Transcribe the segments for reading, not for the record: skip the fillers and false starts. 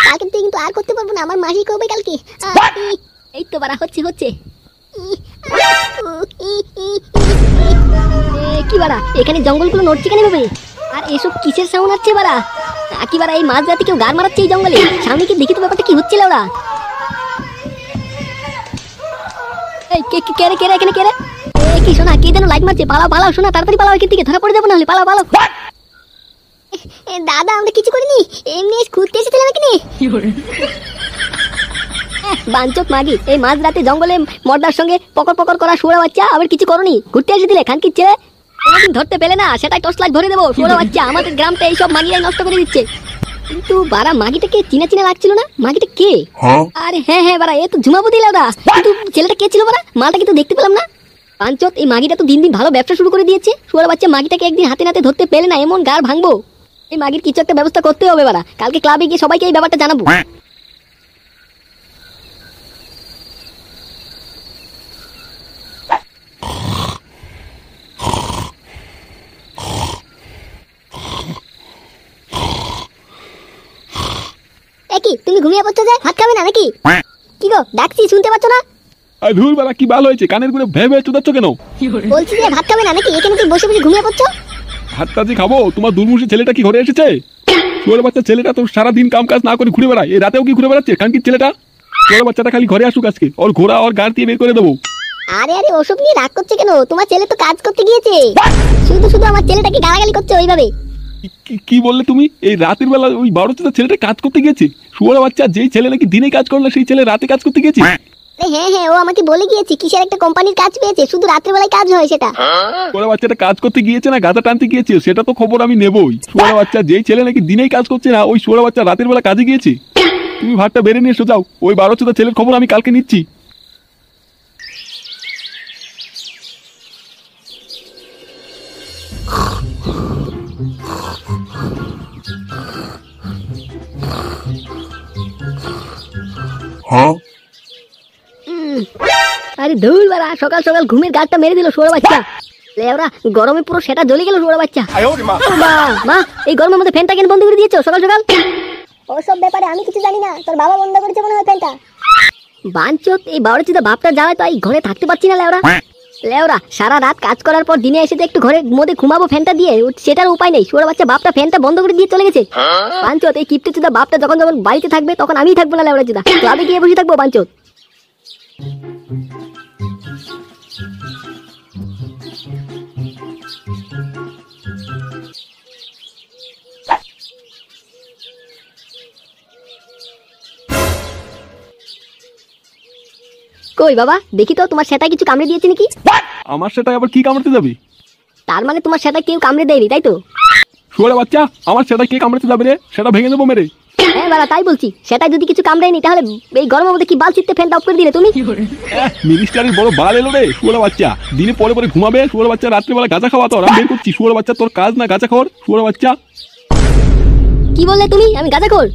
কালকে থেকে কিন্তু আর করতে পারবো না, আমার মাসি করবে কালকে। এই তো বাড়া হচ্ছে হচ্ছে। কি বাড়া এখানে জঙ্গলগুলো নড়ছে কেন ভাবে? আর এসব কিসের সাউন্ড হচ্ছে বাড়া? কি বাড়া এই মাঝ রাতে কেউ গান মারাচ্ছে এই জঙ্গলে? সামনে কি দেখি তো ব্যাপারটা কি হচ্ছিল ওরা? এই কে রে এখানে কে রে? কি শোনা কে যেন লাইট মারছে? পালাও পালাও শোনা, তাড়াতাড়ি পালাও এখান থেকে, ধরা পড়ে যাবো না হলে। পালাও পালাও। দাদা আমরা কিছু করিনি, এমনি ঘুরতে এসেছিলাম এখানে। বাঞ্চক মাগি, এই মাঝ রাতে জঙ্গলে মর্দার সঙ্গে পকর পকর করা শুয়োর বাচ্চা, আবার কিছু করনি, ঘুরতে এসেছিলে খানকির ছেলে। কোনোদিন ধরতে পেলে না সেটাই টর্চ লাইট ধরে দেবো। শুয়োর বাচ্চা আমাদের গ্রামটা এইসব মাগিরাই নষ্ট করে দিচ্ছে। কিন্তু বারা মাগিটাকে চিনা চিনা লাগছিল না? মাগিটা কে? আরে হ্যাঁ বারা এ তো ঝুমাবো দিল ওরা। কিন্তু ছেলেটা কে ছিল বারা? মালটা কিন্তু দেখতে পেলাম না। পাঞ্চত এই মাগিটা তো দিন দিন ভালো ব্যবসা শুরু করে দিয়েছে। শুয়োর বাচ্চা মাগিটাকে একদিন হাতে নাতে ধরতে পেলে না এমন গাড় ভাঙবো। এই মাগির কিছু একটা ব্যবস্থা করতে হবে বারা। কালকে ক্লাবে গিয়ে সবাইকে এই ব্যাপারটা জানাবো। কি তুমি ঘুমিয়ে পড়ছো যে? ভাত খাবে না নাকি? কি গো ডাকছি শুনতে পাচ্ছ না? ধুর বাবা কি ভালো হয়েছে, কানের গুলো ভে ভে চুদাচ্ছ কেন? বলছি যে ভাত খাবে না নাকি? এখানে তুমি বসে বসে ঘুমিয়ে পড়ছো। ভাতটা যে খাবো, তোমার দুর্মুষী ছেলেটা কি ঘরে এসেছে? শুয়োর বাচ্চা ছেলেটা তো সারাদিন কাম কাজ না করে ঘুরে বেড়ায়, এই রাতেও কি ঘুরে বেড়াচ্ছে কানকির ছেলেটা? শুয়োর বাচ্চাটা খালি ঘরে আসুক আজকে, ওর ঘোড়া ওর গাড় দিয়ে বের করে দেবো। আরে ওসব নিয়ে রাগ করছে কেন? তোমার ছেলে তো কাজ করতে গিয়েছে, শুধু শুধু আমার ছেলেটাকে গালাগালি করছে ওইভাবে। কি বললে তুমি? এই রাতের বেলা ওই 12টা ছেলেটা কাজ করতে গিয়েছে? শুয়োর বাচ্চা যেই ছেলে নাকি দিনে কাজ করলে সেই ছেলে রাতে কাজ করতে গিয়েছে? হ্যাঁ ও আমাকে বলে গিয়েছে কিসের একটা কোম্পানির কাজ পেয়েছে, শুধু রাতের বেলায় কাজ হয় সেটা। শুয়োর বাচ্চাটা কাজ করতে গিয়েছে না গাঁজা টানতে গিয়েছে সেটা তো খবর আমি নেবই। শুয়োর বাচ্চা যেই ছেলে নাকি দিনেই কাজ করছে না ওই শুয়োর বাচ্চা রাতের বেলা কাজে গিয়েছে। তুমি ভাতটা বেড়ে নিয়ে এসো যাও, ওই 12টা ছেলের খবর আমি কালকে নিচ্ছি। আরে ধুর বাড়া সকাল সকাল ঘুমের গাড়টা মেরে দিল শুয়োর বাচ্চা। লেওরা গরমে পুরো সেটা জ্বলে গেল শুয়োর বাচ্চা। মা এই গরমের মধ্যে ফ্যানটা কেন বন্ধ করে দিয়েছো সকাল সকাল? ওসব ব্যাপারে আমি কিছু জানি না, তোর বাবা বন্ধ করেছে মনে হয় ফ্যানটা। বাঞ্চত এই বাউড়াচিদা বাপটা জ্বালায় তো এই ঘরে থাকতে পারছি না লেওরা সারা রাত কাজ করার পর দিনে এসে একটু ঘরের মধ্যে ঘুমাবো ফ্যানটা দিয়ে, সেটার উপায় নেই। শুয়োর বাচ্চা বাপটা ফ্যানটা বন্ধ করে দিয়ে চলে গেছে। বাঞ্চত এই কিপ্টেচিদা বাপটা যখন যখন বাড়িতে থাকবে তখন আমিই থাকবো না লেওড়াচিদা, ক্লাবে গিয়ে বসে থাকবো বাঞ্চত। কই বাবা দেখি তো তোমার সেটা কিছু কামড়ে দিয়েছে নাকি? আমার সেটা আবার কি কামড়াতে যাবে? তার মানে তোমার সেটা কেউ কামড়ে দেয়নি তাই তো? শুয়োর বাচ্চা আমার সেটা কে কামড়াতে যাবে রে? সেটা ভেঙে দেবো মেরে। হ্যাঁ বাবা তাই বলছি, সেটা যদি কিছু কামড়ায়নি তাহলে এই গরমের মধ্যে কি বাল ছিটতে ফ্যানটা অফ করে দিলে তুমি? মিনিস্টারের বড় বাল এলো রে। শুয়োর বাচ্চা দিনে পরে পরে ঘুমাবে, শুয়োর বাচ্চা রাত্রিবেলা গাঁজা খাওয়া তো আমি বের করছি। শুয়োর বাচ্চা তোর কাজ না গাঁজা খাওয়ার? শুয়োর বাচ্চা কি বললে তুমি? আমি গাঁজাখোর?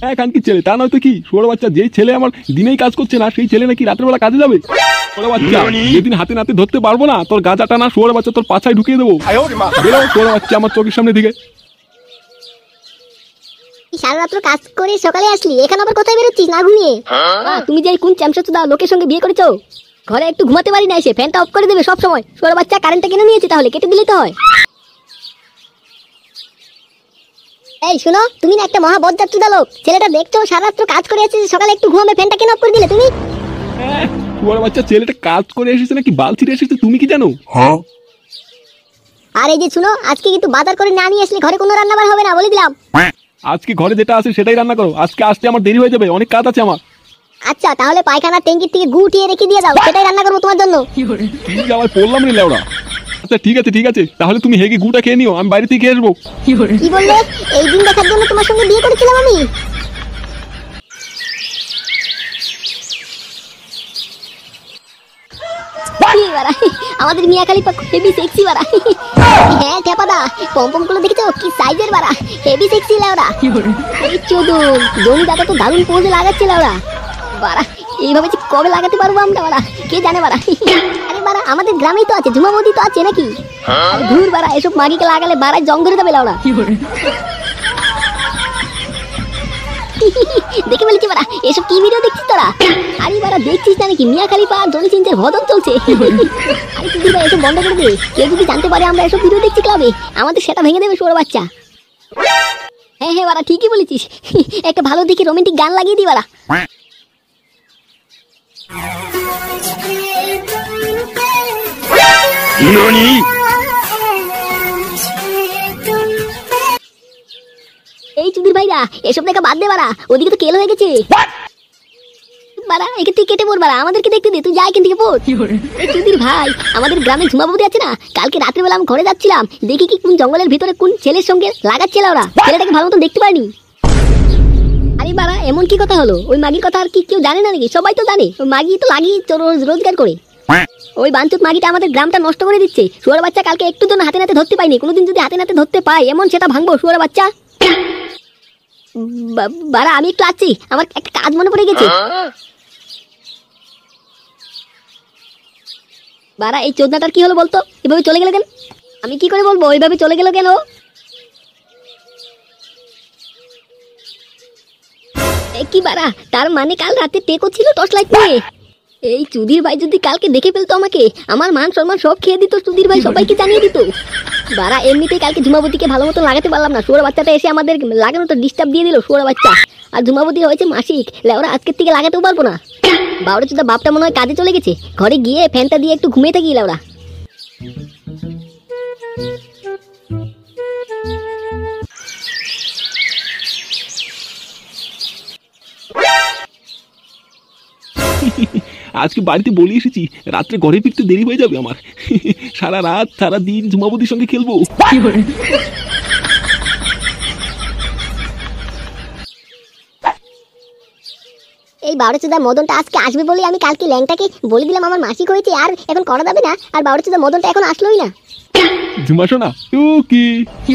হ্যাঁ কানকির ছেলে, তা নয় তো কি? শুয়োর বাচ্চা যেই ছেলে আমার দিনেই কাজ করছে না সেই ছেলে নাকি রাত্রিবেলা কাজে যাবে? শুয়োর বাচ্চা যেদিন হাতে নাতে ধরতে পারবো না তোর গাঁজাটা না শুয়োর বাচ্চা তোর পাছায় ঢুকিয়ে দেবো। বেরো শুয়োর বাচ্চা আমার চোখের সামনে দিকে। সারা রাত্র কাজ করে সকালে আসলি, এখানে আবার কোথায় বেরোচ্ছিস না ঘুমিয়ে? তুমি যে কোন চ্যামচা লোকের সঙ্গে বিয়ে করেছো? ঘরে একটু ঘুমাতে পারি না, এসে ফ্যানটা অফ করে দেবে সব সময়। শুয়োর বাচ্চা কারেন্টটা কেন নিয়েছে তাহলে? কেটে দিলেই তো হয়। এই শুনো, তুমি না একটা মহা বজ্জাত্রুদা লোক। ছেলেটা দেখছো সারা রাত্র কাজ করে এসেছে, সকালে একটু ঘুমাবে, ফ্যানটা কেন অফ করে দিলে তুমি? শুয়োর বাচ্চা ছেলেটা কাজ করে এসেছে নাকি বাল ছিঁড়ে এসেছে তুমি কি জানো? আর এই যে শুনো, আজকে কিন্তু বাজার করে না নিয়ে আসলে ঘরে কোনো রান্না বাড়া হবে না বলে দিলাম। আজকে ঘরে যেটা আছে সেটাই রান্না করো, আজকে আসতে আমার দেরি হয়ে যাবে, অনেক কাজ আছে আমার। আচ্ছা তাহলে পায়খানার ট্যাঙ্কির থেকে গু উঠিয়ে রেখে দিয়ে দাও, সেটাই রান্না করবো তোমার জন্য। কি আবার পড়লাম রে লেওড়া। আচ্ছা ঠিক আছে তাহলে তুমি হেগে গুটা খেয়ে নিও, আমি বাইরে থেকে খেয়ে আসবো। কি বললে? এই দিন দেখার জন্য তোমার সঙ্গে বিয়ে করেছিলাম আমি? আমাদের মিয়া খালি হেভি সেক্সি বাড়া। হ্যাঁ ঠেপাদা পম্পম গুলো দেখেছো কি সাইজের বাড়া, হেভি সেক্সি লাউরা। এই চোদন জমি দাদা তো দারুণ পোজে লাগাচ্ছে লাউরা বাড়া। এইভাবে যে কবে লাগাতে পারবো আমরা বাড়া কে জানে বাড়া। আরে বাড়া আমাদের গ্রামেই তো আছে, ঝুমাবতী তো আছে নাকি? ধুর বাড়া এসব মাগিকে লাগালে বাড়ায় জং ধরে যাবে লাউরা। দেখে বলেছি বাড়া, এসব কি ভিডিও দেখছিস তোরা? আরে বাড়া দেখছিস না নাকি মিয়া খালিফা আর জনি সিনচের ভদন চলছে? আরে তুই ভাই এসব বন্ধ করে দে। কেউ যদি জানতে পারে আমরা এসব ভিডিও দেখছি ক্লাবে, আমাদের সেটা ভেঙে দেবে শুয়োর বাচ্চা। হ্যাঁ হ্যাঁ বাড়া ঠিকই বলেছিস। একটা ভালো দিকে রোমান্টিক গান লাগিয়ে দি বাড়া। এই চুদির ভাইরা এসব দেখা বাদ দে বাড়া, ওদিকে তো কেল হয়ে গেছে বাড়া। একে তুই কেটে পড় বাড়া, আমাদেরকে দেখতে দে, তুই যা এখান থেকে পড়। এই চুদির ভাই, আমাদের গ্রামে ঝুমাবতী আছে না, কালকে রাত্রেবেলা আমি ঘরে যাচ্ছিলাম, দেখি কি কোন জঙ্গলের ভিতরে কোন ছেলের সঙ্গে লাগাচ্ছিল ওরা। ছেলেটাকে ভালো মতো দেখতে পারিনি। আরে বাড়া এমন কি কথা হলো? ওই মাগির কথা আর কি কেউ জানে না নাকি? সবাই তো জানে, ওই মাগি তো লাগিয়ে রোজগার করে। ওই বাঞ্চুত মাগিটা আমাদের গ্রামটা নষ্ট করে দিচ্ছে। শুয়োর বাচ্চা কালকে একটু জন্য হাতে নাতে ধরতে পাইনি, কোনোদিন যদি হাতে নাতে ধরতে পাই এমন সেটা ভাঙবো শুয়োর বাচ্চা। বাড়া আমি একটু আসছি, আমার একটা কাজ মনে পড়ে গেছে। বাড়া এই চোদনাটার কি হলো বলতো? এভাবে চলে গেল কেন? আমি কি করে বলবো এইভাবে চলে গেল কেন? কি বাড়া, তার মানে কাল রাতে টেকো ছিল টর্চ লাইট নিয়ে। এই চুদির ভাই যদি কালকে দেখে ফেলতো আমাকে, আমার মান সম্মান সব খেয়ে দিত। চুদির ভাই সবাইকে জানিয়ে দিত। বাড়া এমনিতেই কালকে ঝুমাবতীকে ভালো মতো লাগাতে পারলাম না, শুয়োর বাচ্চাটা এসে আমাদের লাগানোটা ডিস্টার্ব দিয়ে দিল শুয়োর বাচ্চা। আর ঝুমাবতী হয়েছে মাসিক, লেওরা আজকের থেকে লাগাতেও পারবো না। বাবুরা চুদা বাপটা মনে হয় কাজে চলে গেছে, ঘরে গিয়ে ফ্যানটা দিয়ে একটু ঘুমিয়ে থাকি লেওরা। আজকে বাড়িতে বলে এসেছি রাত্রে ঘরে ফিরতে দেরি হয়ে যাবে আমার। সারা রাত সারা দিন ঝুমাবতীর সঙ্গে খেলবো। এই বারোচোদা মদনটা আজকে আসবে বলে আমি কালকে ল্যাংটাকে বলে দিলাম আমার মাসিক হয়েছে, আর এখন করা যাবে না। আর বারোচোদা মদনটা এখন আসলোই না। ঝুমা শোনা কি কি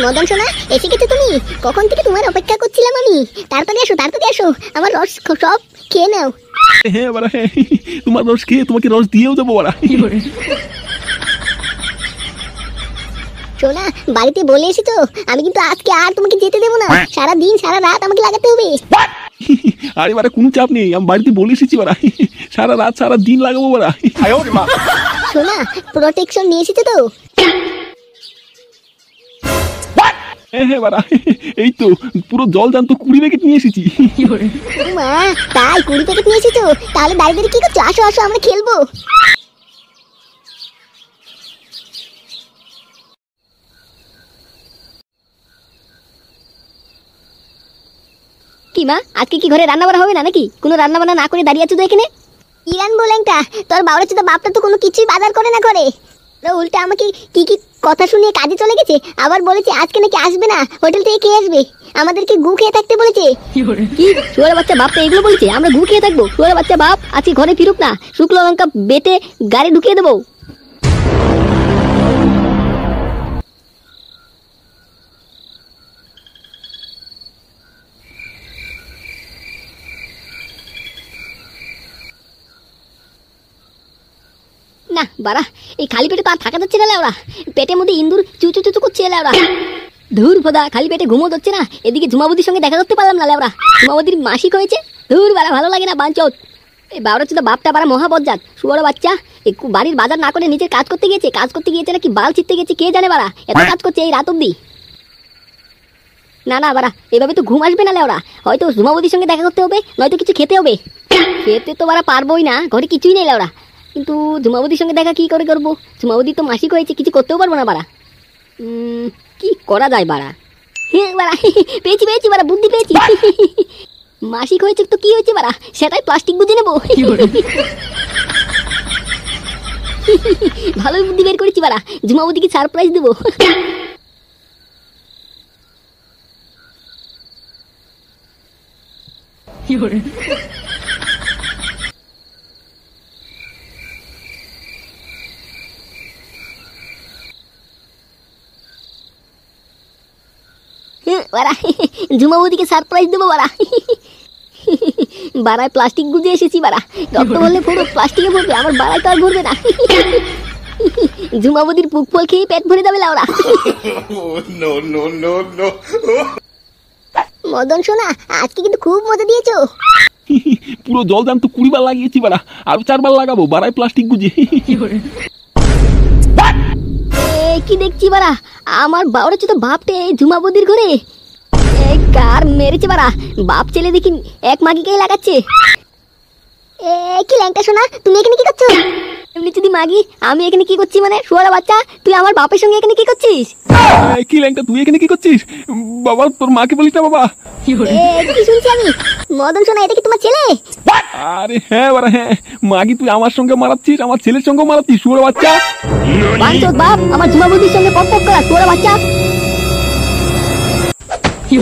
মদন শোনা এসে গেছো তুমি? কখন থেকে তোমার অপেক্ষা করছিলাম আমি। তাড়াতাড়ি আসো তাড়াতাড়ি আসো, আমার রস সব খেয়ে নাও। হ্যাঁ বাড়া হ্যাঁ, তোমার রস খেয়ে তোমাকে রস দিয়েও যাবো বাড়া। শোনা বাড়িতে বলে এসেছো, আমি কিন্তু আজকে আর তোমাকে যেতে দেবো না। সারা দিন সারা রাত আমাকে লাগাতে হবে। আরে বাড়া কোনো চাপ নেই, আমি বাড়িতে বলে এসেছি বাড়া, সারা রাত সারা দিন লাগাবো বাড়া। শোনা প্রোটেকশন নিয়ে এসেছো তো? হ্যাঁ বাড়া, এই তো পুরো জল জান্ত 20 প্যাকেট নিয়ে এসেছি। মা তাই 20 প্যাকেট নিয়ে এসেছো? তাহলে দাঁড়িয়ে দাঁড়িয়ে কি করছো? আসো আসো আমরা খেলবো। কি মা আজকে কি ঘরে রান্না বান্না হবে না নাকি? কোনো রান্না বান্না না করে দাঁড়িয়ে আছো তো এখানে? ইরান বলেনটা তোর বাবার চোদা বাপটা তো কোনো কিছুই বাজার করে না করে। উল্টা আমাকে কি কি কথা শুনিয়ে কাজে চলে গেছে। আবার বলেছে আজকে নাকি আসবে না, হোটেল থেকে কে আসবে, আমাদেরকে গু খেয়ে থাকতে বলেছে। কি শুয়োরের বাচ্চা বাপটা এগুলো বলছে? আমরা গু খেয়ে থাকবো? শুয়োরের বাচ্চা বাপ আজকে ঘরে ফিরুক না, শুকনো লঙ্কা বেটে গাড়ি ঢুকিয়ে দেবো। না বাড়া এই খালি পেটে তো আর থাকা যাচ্ছে না লেওরা, পেটের মধ্যে ইন্দুর চুচু চুচু করছে লেওরা। ধুর ফোদা খালি পেটে ঘুমো হচ্ছে না, এদিকে ঝুমাবতীর সঙ্গে দেখা করতে পারলাম না লেওরা। ঝুমাবতীর মাসিক হয়েছে, ধুর বাড়া ভালো লাগে না বাঞ্চত। এই বাবরা চুদা বাপটা বাড়া মহাবজ্জাত শুয়োর বাচ্চা। একটু বাড়ির বাজার না করে নিজের কাজ করতে গিয়েছে নাকি বাল ছিটতে গেছে কে জানে বাড়া, এত কাজ করছে এই রাত অব্দি। না না বাড়া এভাবে তো ঘুম আসবে না লেওরা, হয়তো ঝুমাবতীর সঙ্গে দেখা করতে হবে, নয়তো কিছু খেতে হবে। খেতে তো বাড়া পারবোই না, ঘরে কিছুই নেই লেওরা। কিন্তু ঝুমাবতীর সঙ্গে দেখা কি করে করবো? ঝুমাবতী তো মাসিক হয়েছে, কিছু করতেও পারবো না বাড়া। কি করা যায় বাড়া? হ্যাঁ বাড়া পেয়েছি বাড়া, বুদ্ধি পেয়েছি। মাসিক হয়েছে তো কি হয়েছে বাড়া, সেটাই প্লাস্টিক বুঝে নেবো। ভালোই বুদ্ধি বের করেছি বাড়া, ঝুমাবতীকে সারপ্রাইজ দেবো। ঝুমাবতীকে সারপ্রাইজ দেবো বাড়া। বাড়ায় প্লাস্টিক গুজে এসেছি বাড়া, রক্ত বললে পুরো প্লাস্টিকে ভরবে, আমার বাড়ায় তো আর ভরবে না। ঝুমাবতীর পুক ফল খেয়ে পেট ভরে যাবে লাউরা। মদন সোনা, আজকে কিন্তু খুব মজা দিয়েছো। পুরো জল জান তো 20 বার লাগিয়েছি বাড়া, আরো 4 বার লাগাবো বাড়ায় প্লাস্টিক গুজে। কি দেখছি বাড়া, আমার বাড়া তো বাপটে এই ঝুমাবদির ঘরে। কার মেরেছে বাড়া, বাপ ছেলে দেখি এক মাগিকেই লাগাচ্ছে। কি ল্যাংটা সোনা, তুমি এখানে কি করছো? এমনি যদি মাগি, আমি এখানে কি করছি মানে? শুয়ারা বাচ্চা, তুই আমার বাপের সঙ্গে এখানে কি করছিস? কি ল্যাংটা, তুই এখানে কি করছিস? বাবা তোর মাকে বলিস না বাবা। কি শুনছি আমি? মদন সোনা, এটা কি তোমার ছেলে? আরে হ্যাঁ বাড়া হ্যাঁ, মাগি তুই আমার সঙ্গে মারাচ্ছিস, আমার ছেলের সঙ্গে মারাচ্ছিস শুয়ারা বাচ্চা। বাঞ্চোদ বাপ, আমার ঝুমাবদির সঙ্গে পক পক করা শুয়ারা বাচ্চা। কি